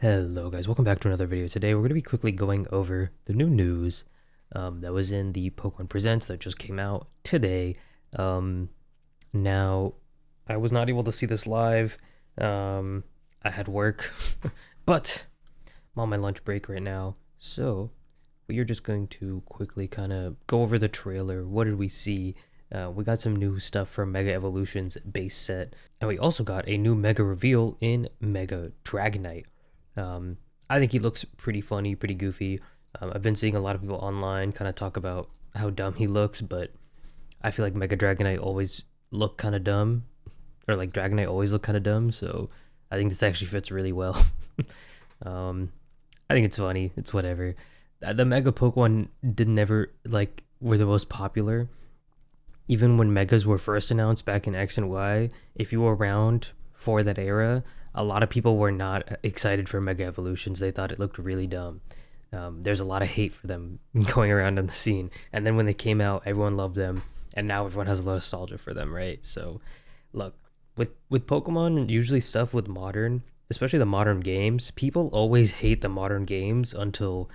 Hello guys, welcome back to another video. Today we're going to be quickly going over the new news that was in the Pokemon Presents that just came out today. Now, I was not able to see this live. I had work, but I'm on my lunch break right now. So we are just going to quickly kind of go over the trailer. What did we see? We got some new stuff from Mega Evolution's base set, and we also got a new Mega reveal in Mega Dragonite. I think he looks pretty funny, pretty goofy. I've been seeing a lot of people online kind of talk about how dumb he looks, but I feel like Mega Dragonite always look kind of dumb, or like Dragonite always look kind of dumb. So I think this actually fits really well. um, I think it's funny. It's whatever. The Mega Pokemon didn't ever like were the most popular. Even when Megas were first announced back in X and Y, if you were around for that era, a lot of people were not excited for Mega Evolutions. They thought it looked really dumb. There's a lot of hate for them going around on the scene. And then when they came out, everyone loved them, and now everyone has a lot of nostalgia for them, right? So, look, with Pokemon, usually stuff with modern, especially the modern games, people always hate the modern games until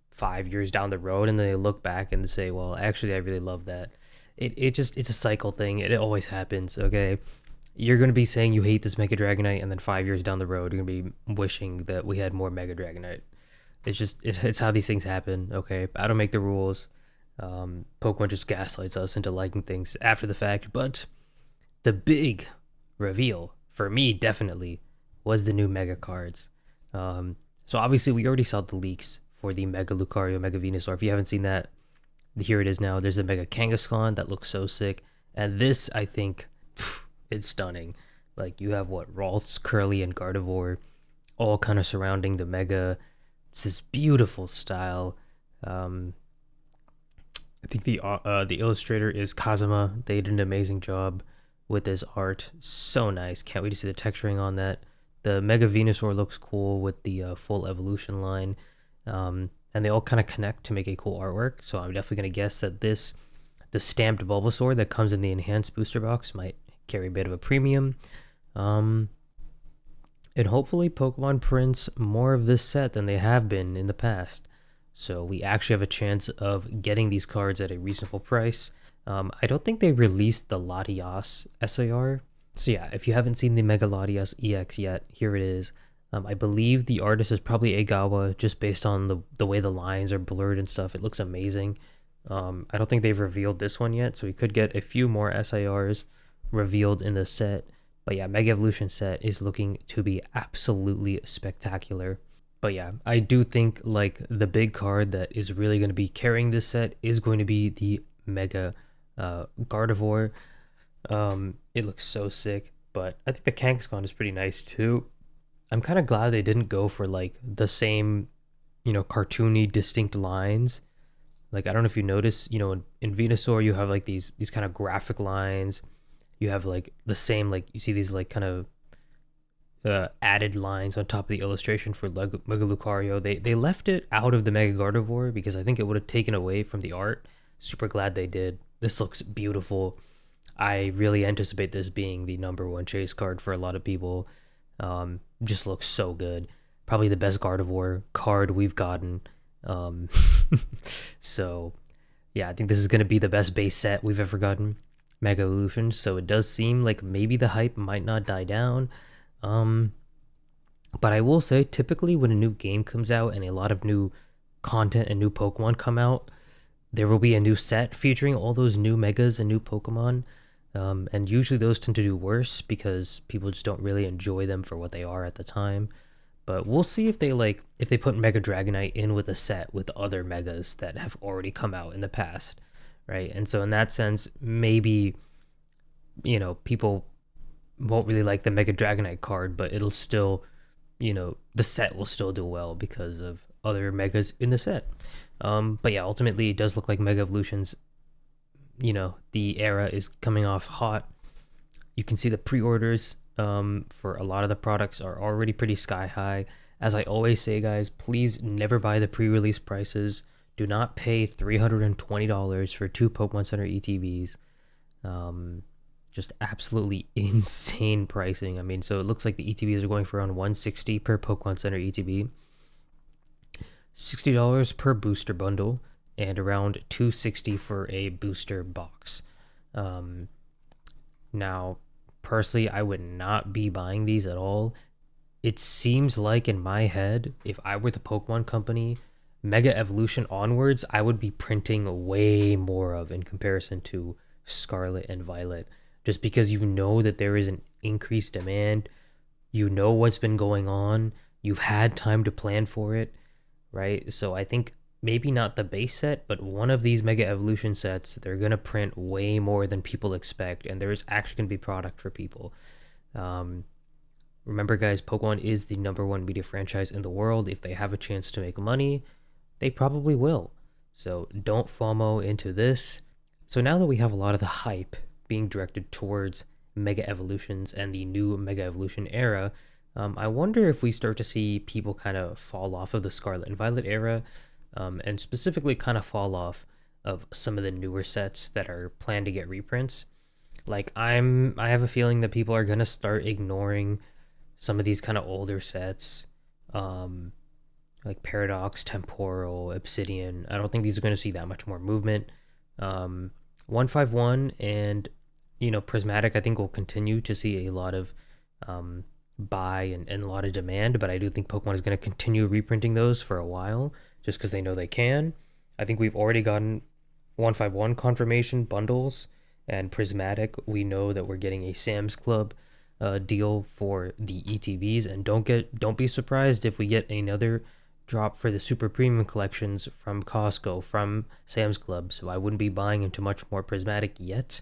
5 years down the road, and then they look back and say, "Well, actually, I really love that." It's a cycle thing. It always happens. Okay, you're going to be saying you hate this Mega Dragonite, and then 5 years down the road, you're going to be wishing that we had more Mega Dragonite. It's how these things happen. Okay, I don't make the rules. Pokemon just gaslights us into liking things after the fact. But the big reveal for me definitely was the new Mega cards. So obviously we already saw the leaks for the Mega Lucario, Mega Venusaur. If you haven't seen that, here it is now. There's a Mega Kangaskhan that looks so sick, and this I think it's stunning. Like you have what Ralts, Curly, and Gardevoir, all kind of surrounding the Mega. It's this beautiful style. I think the illustrator is Kazuma. They did an amazing job with this art. So nice. Can't wait to see the texturing on that. The Mega Venusaur looks cool with the full evolution line. And they all kind of connect to make a cool artwork. So I'm definitely going to guess that the stamped Bulbasaur that comes in the enhanced booster box might carry a bit of a premium. And hopefully Pokemon prints more of this set than they have been in the past. So we actually have a chance of getting these cards at a reasonable price. I don't think they released the Latias SAR. So yeah, if you haven't seen the Mega Latias EX yet, here it is. I believe the artist is probably Egawa, just based on the way the lines are blurred and stuff. It looks amazing. I don't think they've revealed this one yet, so we could get a few more SARs revealed in the set. But yeah, Mega Evolution set is looking to be absolutely spectacular. But yeah, I do think like the big card that is really going to be carrying this set is going to be the Mega Gardevoir. It looks so sick, but I think the Kangaskhan is pretty nice too. I'm kind of glad they didn't go for like the same, cartoony distinct lines. Like I don't know if you notice, in Venusaur you have like these kind of graphic lines. You have like the same, like you see these like kind of added lines on top of the illustration for Mega Lucario. They left it out of the Mega Gardevoir because I think it would have taken away from the art. Super glad they did. This looks beautiful. I really anticipate this being the #1 chase card for a lot of people. Just looks so good. Probably the best Gardevoir card we've gotten. Um, so yeah, I think this is going to be the best base set we've ever gotten. Mega Evolution. So it does seem like maybe the hype might not die down. But I will say, typically when a new game comes out and a lot of new content and new Pokemon come out, there will be a new set featuring all those new Megas and new Pokemon. And usually those tend to do worse because people just don't really enjoy them for what they are at the time. But we'll see if they put Mega Dragonite in with a set with other Megas that have already come out in the past, right? And so in that sense, maybe people won't really like the Mega Dragonite card, but it'll still, the set will still do well because of other Megas in the set. But yeah, ultimately it does look like Mega Evolutions, the era is coming off hot. You can see the pre-orders for a lot of the products are already pretty sky high. As I always say, guys, please never buy the pre-release prices. Do not pay $320 for two Pokemon Center ETBs. just absolutely insane pricing. I mean, so it looks like the ETBs are going for around 160 per Pokemon Center ETB, $60 per booster bundle, and around 260 for a booster box. Now, personally, I would not be buying these at all. It seems like in my head, if I were the Pokemon company, Mega Evolution onwards, I would be printing way more of in comparison to Scarlet and Violet. Just because you know that there is an increased demand, you know what's been going on, you've had time to plan for it, right? So I think maybe not the base set, but one of these Mega Evolution sets, they're going to print way more than people expect, and there's actually going to be product for people. Remember, guys, Pokemon is the #1 media franchise in the world. If they have a chance to make money, they probably will. So don't FOMO into this. So now that we have a lot of the hype being directed towards Mega Evolutions and the new Mega Evolution era, I wonder if we start to see people kind of fall off of the Scarlet and Violet era, and specifically kind of fall off of some of the newer sets that are planned to get reprints. Like I have a feeling that people are gonna start ignoring some of these kind of older sets, like Paradox, Temporal, Obsidian. I don't think these are going to see that much more movement. 151 and Prismatic, I think we'll continue to see a lot of buy and a lot of demand, but I do think Pokemon is going to continue reprinting those for a while just because they know they can. I think we've already gotten 151 confirmation bundles, and Prismatic, we know that we're getting a Sam's Club deal for the ETBs, and don't be surprised if we get another drop for the super premium collections from Costco, from Sam's Club. So I wouldn't be buying into much more Prismatic yet.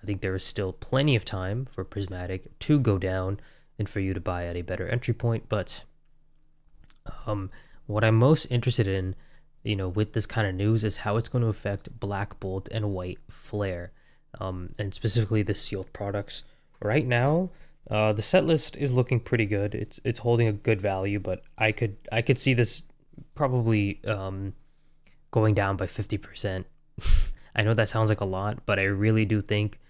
I think there is still plenty of time for Prismatic to go down and for you to buy at a better entry point. But what I'm most interested in, with this kind of news is how it's going to affect Black Bolt and White Flare, and specifically the sealed products. Right now, the set list is looking pretty good. It's holding a good value, but I could see this probably going down by 50%. I know that sounds like a lot, but I really do think,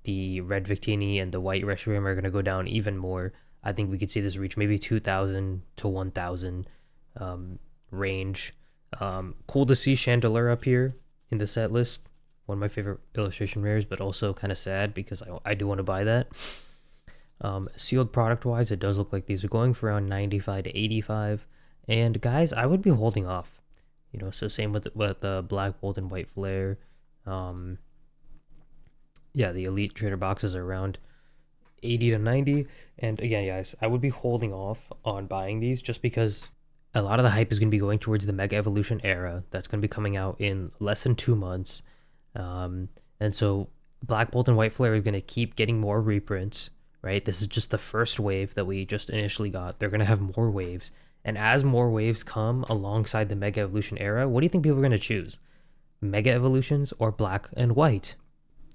the red Victini and the white Reshiram are going to go down even more. I think we could see this reach maybe 2,000 to 1,000 range. Cool to see Chandelure up here in the set list. One of my favorite illustration rares, but also kind of sad because I do want to buy that. Sealed product wise, it does look like these are going for around 95 to 85. And guys, I would be holding off. So same with the Black Bolt and White Flare. Yeah, the Elite Trader boxes are around 80 to 90. And again, guys, I would be holding off on buying these just because a lot of the hype is going to be going towards the Mega Evolution era. That's going to be coming out in less than 2 months. And so Black Bolt and White Flare is going to keep getting more reprints, right? This is just the first wave that we just initially got. They're going to have more waves. And as more waves come alongside the Mega Evolution era, what do you think people are going to choose? Mega Evolutions or Black and White?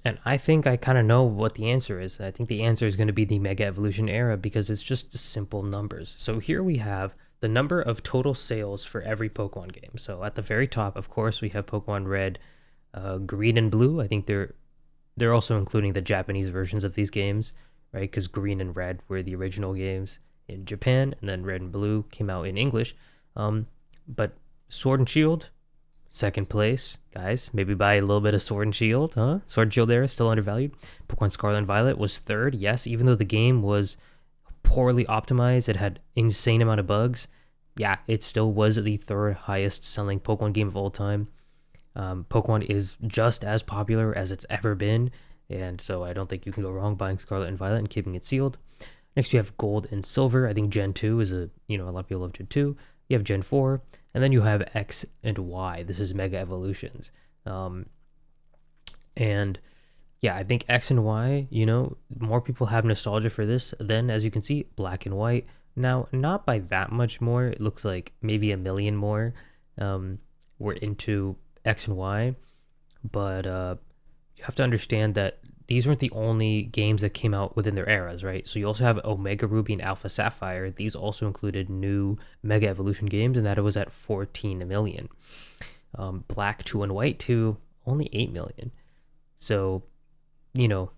And I think I kind of know what the answer is. I think the answer is going to be the Mega Evolution era because it's just simple numbers. So here we have the number of total sales for every Pokemon game. So at the very top, of course, we have Pokemon Red, Green and Blue. I think they're also including the Japanese versions of these games, right? Because Green and Red were the original games in Japan, and then Red and Blue came out in English. But Sword and Shield, second place, guys. Maybe buy a little bit of Sword and Shield, huh? Sword and Shield there is still undervalued. Pokemon Scarlet and Violet was third, yes, even though the game was poorly optimized, it had insane amount of bugs. Yeah, it still was the third highest selling Pokemon game of all time. Pokemon is just as popular as it's ever been, and so I don't think you can go wrong buying Scarlet and Violet and keeping it sealed. Next, you have Gold and Silver. I think Gen 2 is a lot of people love Gen 2. You have Gen 4, and then you have X and Y. This is Mega Evolutions. And yeah, I think X and Y, more people have nostalgia for this than, as you can see, Black and White. Now, not by that much more. It looks like maybe 1 million more were into X and Y, but you have to understand that these weren't the only games that came out within their eras, right? So you also have Omega Ruby and Alpha Sapphire. These also included new Mega Evolution games, and that it was at 14 million. Black 2 and White 2, only 8 million. So you know,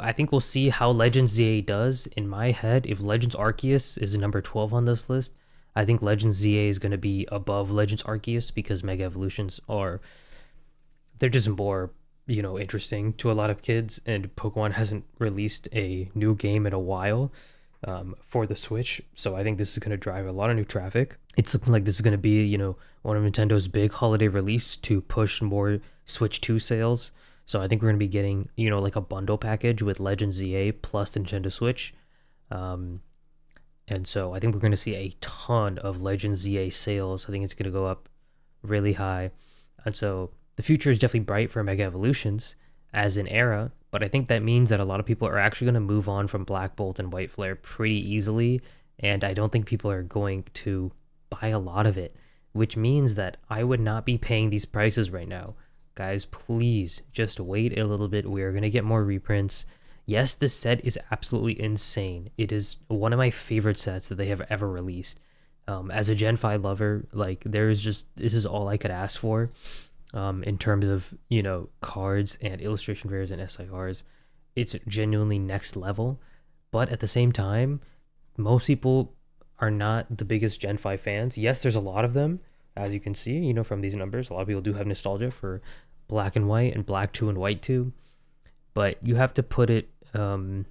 I think we'll see how Legends ZA does. In my head, if Legends Arceus is number 12 on this list, I think Legends ZA is going to be above Legends Arceus because Mega Evolutions are, they're just more, interesting to a lot of kids. And Pokemon hasn't released a new game in a while for the Switch. So I think this is going to drive a lot of new traffic. It's looking like this is going to be, one of Nintendo's big holiday release to push more Switch 2 sales. So I think we're going to be getting, like a bundle package with Legends ZA plus the Nintendo Switch. Um, and so I think we're going to see a ton of Legends ZA sales. I think it's going to go up really high. And so the future is definitely bright for Mega Evolutions as an era, but I think that means that a lot of people are actually going to move on from Black Bolt and White Flare pretty easily, and I don't think people are going to buy a lot of it, which means that I would not be paying these prices right now. Guys, please just wait a little bit. We are going to get more reprints. Yes, this set is absolutely insane. It is one of my favorite sets that they have ever released. As a Gen 5 lover, like this is all I could ask for. In terms of cards and illustration rares and SIRs, it's genuinely next level. But at the same time, most people are not the biggest Gen 5 fans. Yes, there's a lot of them, as you can see, from these numbers. A lot of people do have nostalgia for Black and White and Black 2 and White 2, but you have to put it, you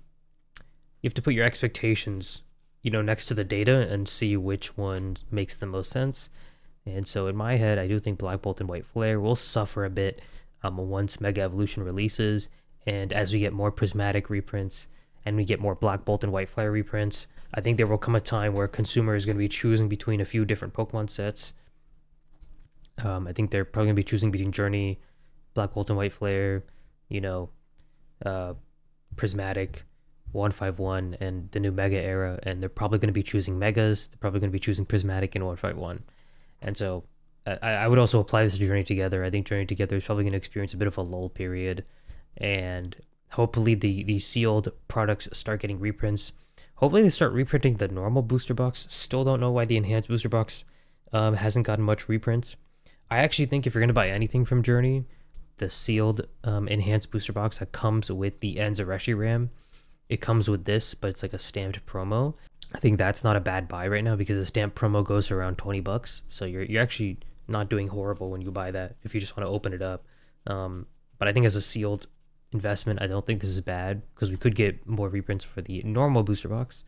have to put your expectations, next to the data and see which one makes the most sense. And so in my head, I do think Black Bolt and White Flare will suffer a bit once Mega Evolution releases. And as we get more prismatic reprints and we get more Black Bolt and White Flare reprints, I think there will come a time where a consumer is going to be choosing between a few different Pokemon sets. I think they're probably going to be choosing between Journey, Black Bolt and White Flare, Prismatic, 151, and the new Mega era. And they're probably going to be choosing Megas. They're probably going to be choosing Prismatic and 151. And so I would also apply this to Journey Together. I think Journey Together is probably going to experience a bit of a lull period. And hopefully the sealed products start getting reprints. Hopefully they start reprinting the normal booster box. Still don't know why the enhanced booster box hasn't gotten much reprints. I actually think if you're going to buy anything from Journey, the sealed enhanced booster box that comes with the Enzareshi RAM, it comes with this, but it's like a stamped promo. I think that's not a bad buy right now because the stamp promo goes for around $20. So you're actually not doing horrible when you buy that if you just want to open it up. But I think as a sealed investment, I don't think this is bad because we could get more reprints for the normal booster box.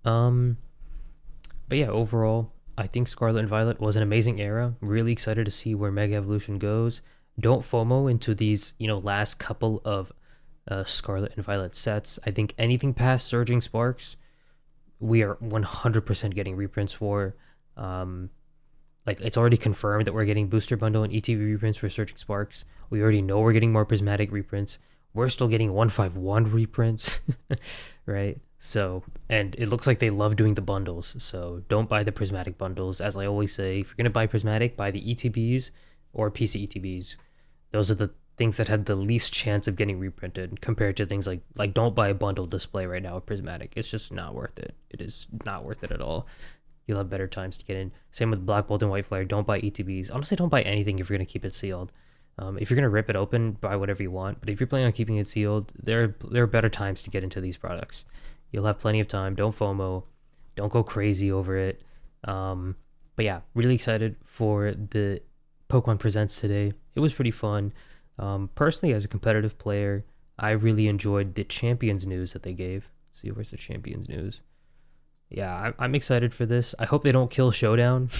But yeah, overall, I think Scarlet and Violet was an amazing era. Really excited to see where Mega Evolution goes. Don't FOMO into these, last couple of Scarlet and Violet sets. I think anything past Surging Sparks, we are 100% getting reprints for. Like it's already confirmed that we're getting Booster Bundle and ETB reprints for Surging Sparks. We already know we're getting more Prismatic reprints. We're still getting 151 reprints, right? So, and it looks like they love doing the bundles. So don't buy the Prismatic bundles. As I always say, if you're going to buy Prismatic, buy the ETBs or PC ETBs. Those are the things that have the least chance of getting reprinted compared to things like don't buy a bundle display right now with Prismatic. It's just not worth it. It is not worth it at all. You'll have better times to get in. Same with Black Bolt and White Flare. Don't buy ETBs. Honestly, don't buy anything if you're going to keep it sealed. If you're going to rip it open, buy whatever you want. But if you're planning on keeping it sealed, there are better times to get into these products. You'll have plenty of time. Don't FOMO. Don't go crazy over it. But yeah, really excited for the Pokemon Presents today. It was pretty fun. Personally, as a competitive player, I really enjoyed the Champions news that they gave. Let's see, where's the Champions news? Yeah, I'm excited for this. I hope they don't kill Showdown.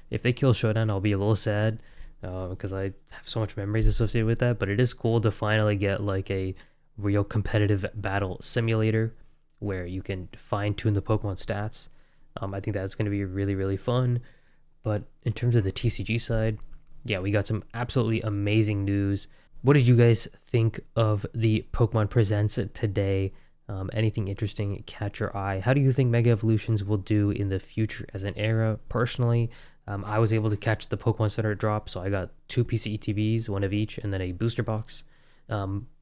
If they kill Showdown, I'll be a little sad because I have so much memories associated with that. But it is cool to finally get like a real competitive battle simulator where you can fine-tune the Pokemon stats. I think that's going to be really, really fun. But in terms of the TCG side, yeah, we got some absolutely amazing news. What did you guys think of the Pokemon Presents today? Anything interesting catch your eye? How do you think Mega Evolutions will do in the future as an era? Personally, I was able to catch the Pokemon Center drop, so I got 2 PC ETBs, one of each, and then a booster box.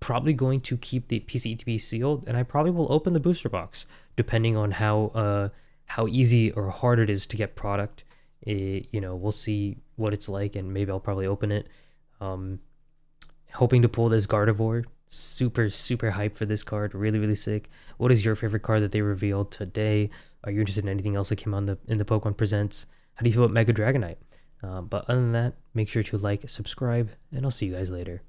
Probably going to keep the PC ETB sealed, and I probably will open the booster box depending on how easy or hard it is to get product. We'll see what it's like, and maybe I'll probably open it. Hoping to pull this Gardevoir. super hyped for this card. Really sick. What is your favorite card that they revealed today? Are you interested in anything else that came on in the Pokemon Presents? How do you feel about Mega Dragonite? But other than that, make sure to like, subscribe, and I'll see you guys later.